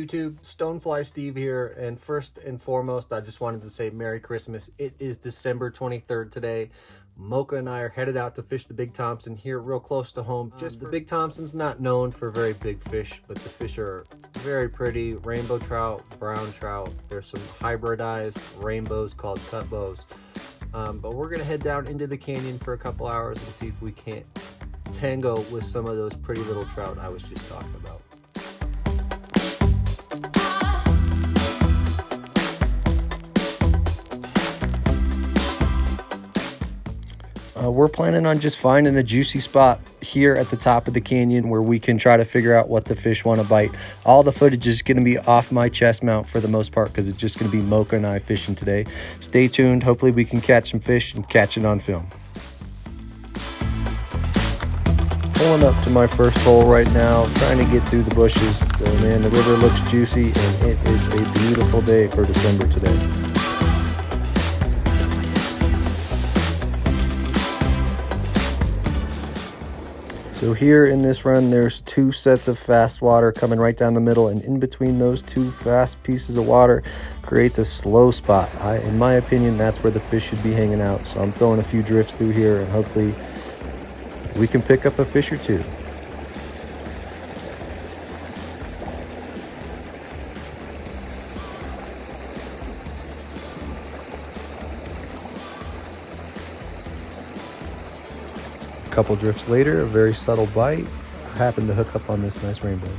YouTube? Stonefly Steve here, and first and foremost, I just wanted to say Merry Christmas. It is December 23rd today. Mocha and I are headed out to fish the Big Thompson here real close to home. The Big Thompson's not known for very big fish, but the fish are very pretty. Rainbow trout, brown trout. There's some hybridized rainbows called cut bows. But we're gonna head down into the canyon for a couple hours and see if we can't tango with some of those pretty little trout I was just talking about. We're planning on just finding a juicy spot here at the top of the canyon where we can try to figure out what the fish want to bite. All the footage is going to be off my chest mount for the most part because it's just going to be Mocha and I fishing today. Stay tuned. Hopefully we can catch some fish and catch it on film. Pulling up to my first hole right now, trying to get through the bushes. So, man, the river looks juicy and it is a beautiful day for December today. So here in this run, there's two sets of fast water coming right down the middle, and in between those two fast pieces of water creates a slow spot. In my opinion, that's where the fish should be hanging out. So I'm throwing a few drifts through here, and hopefully we can pick up a fish or two. A couple drifts later, a very subtle bite. I happened to hook up on this nice rainbow.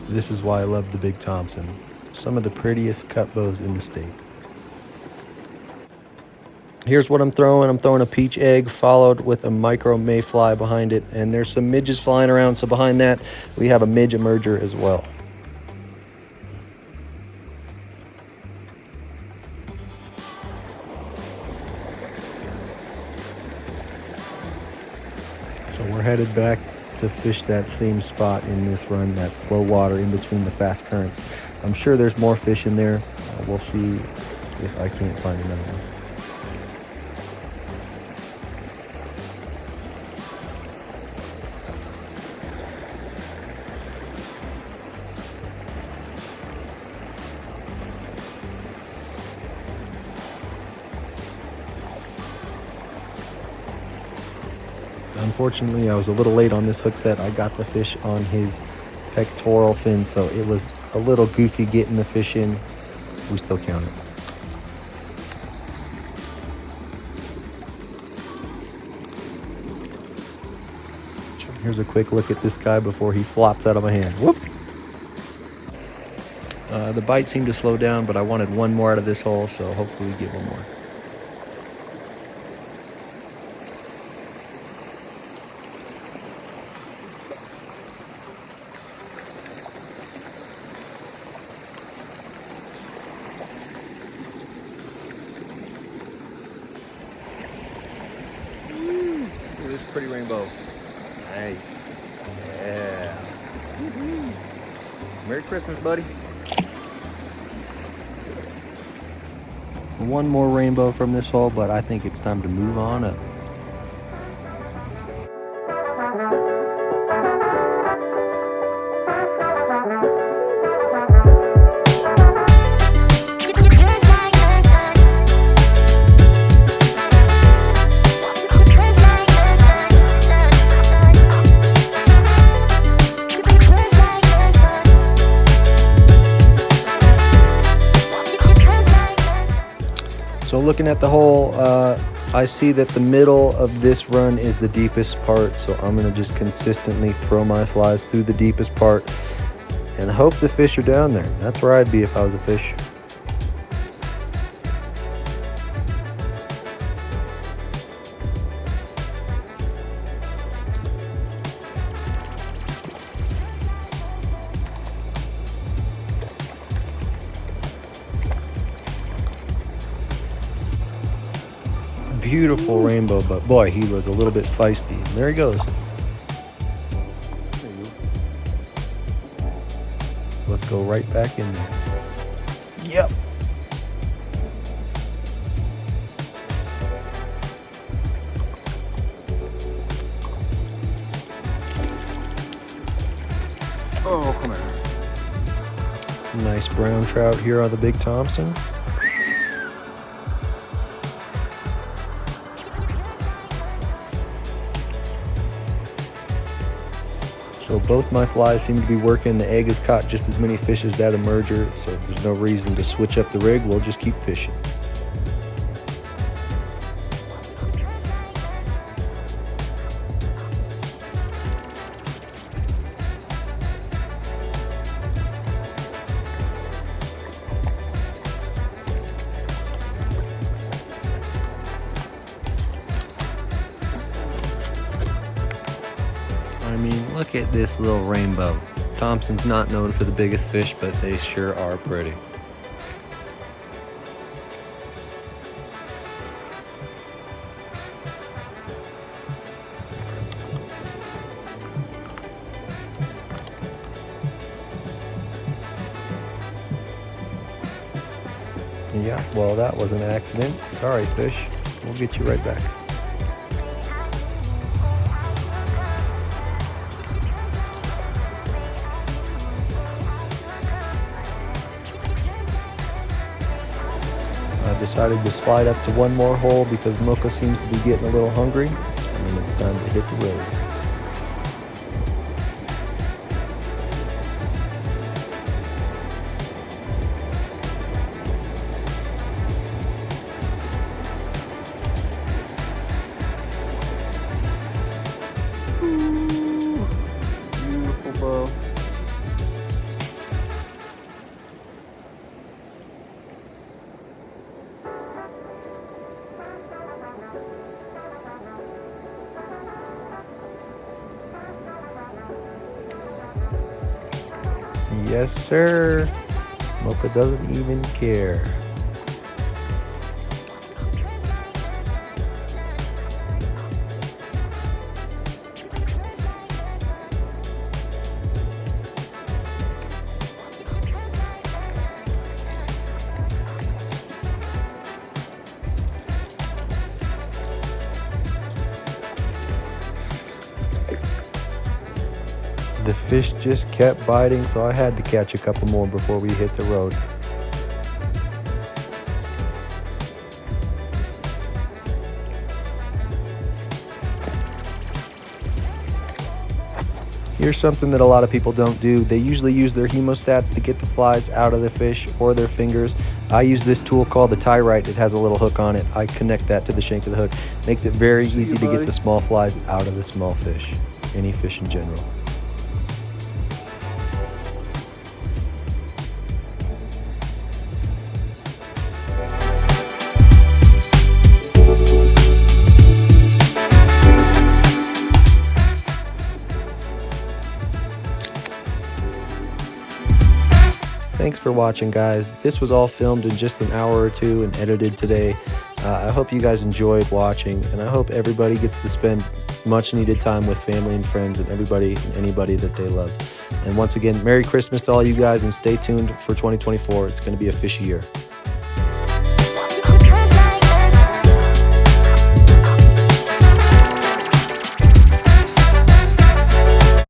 This is why I love the Big Thompson. Some of the prettiest cut bows in the state. Here's what I'm throwing. I'm throwing a peach egg followed with a micro mayfly behind it. And there's some midges flying around. So behind that, we have a midge emerger as well. So we're headed back to fish that same spot in this run, that slow water in between the fast currents. I'm sure there's more fish in there. We'll see if I can't find another one. Unfortunately, I was a little late on this hook set. I got the fish on his pectoral fin, so it was a little goofy getting the fish in. We still count it. Here's a quick look at this guy before he flops out of my hand. Whoop! The bite seemed to slow down, but I wanted one more out of this hole, so hopefully we get one more. Look at this pretty rainbow. Nice. Yeah. Merry Christmas, buddy. One more rainbow from this hole, but I think it's time to move on up. So looking at the hole, I see that the middle of this run is the deepest part, so I'm gonna just consistently throw my flies through the deepest part and hope the fish are down there. That's where I'd be if I was a fish. Beautiful rainbow, but boy, he was a little bit feisty. And there he goes. Let's go right back in there. Yep. Oh, come on. Nice brown trout here on the Big Thompson. So both my flies seem to be working. The egg has caught just as many fish as that emerger, so there's no reason to switch up the rig. We'll just keep fishing. I mean, look at this little rainbow. Thompson's not known for the biggest fish, but they sure are pretty. Yeah, well, that was an accident. Sorry, fish. We'll get you right back. I decided to slide up to one more hole because Mocha seems to be getting a little hungry, and then it's time to hit the road. Beautiful bow. Yes, sir. Mocha doesn't even care. The fish just kept biting, so I had to catch a couple more before we hit the road. Here's something that a lot of people don't do. They usually use their hemostats to get the flies out of the fish or their fingers. I use this tool called the tie right. It has a little hook on it. I connect that to the shank of the hook. Makes it very easy to get the small flies out of the small fish, any fish in general. Thanks for watching, guys. This was all filmed in just an hour or two and edited today. I hope you guys enjoyed watching, and I hope everybody gets to spend much needed time with family and friends and everybody and anybody that they love. And once again, Merry Christmas to all you guys, and stay tuned for 2024. It's going to be a fishy year.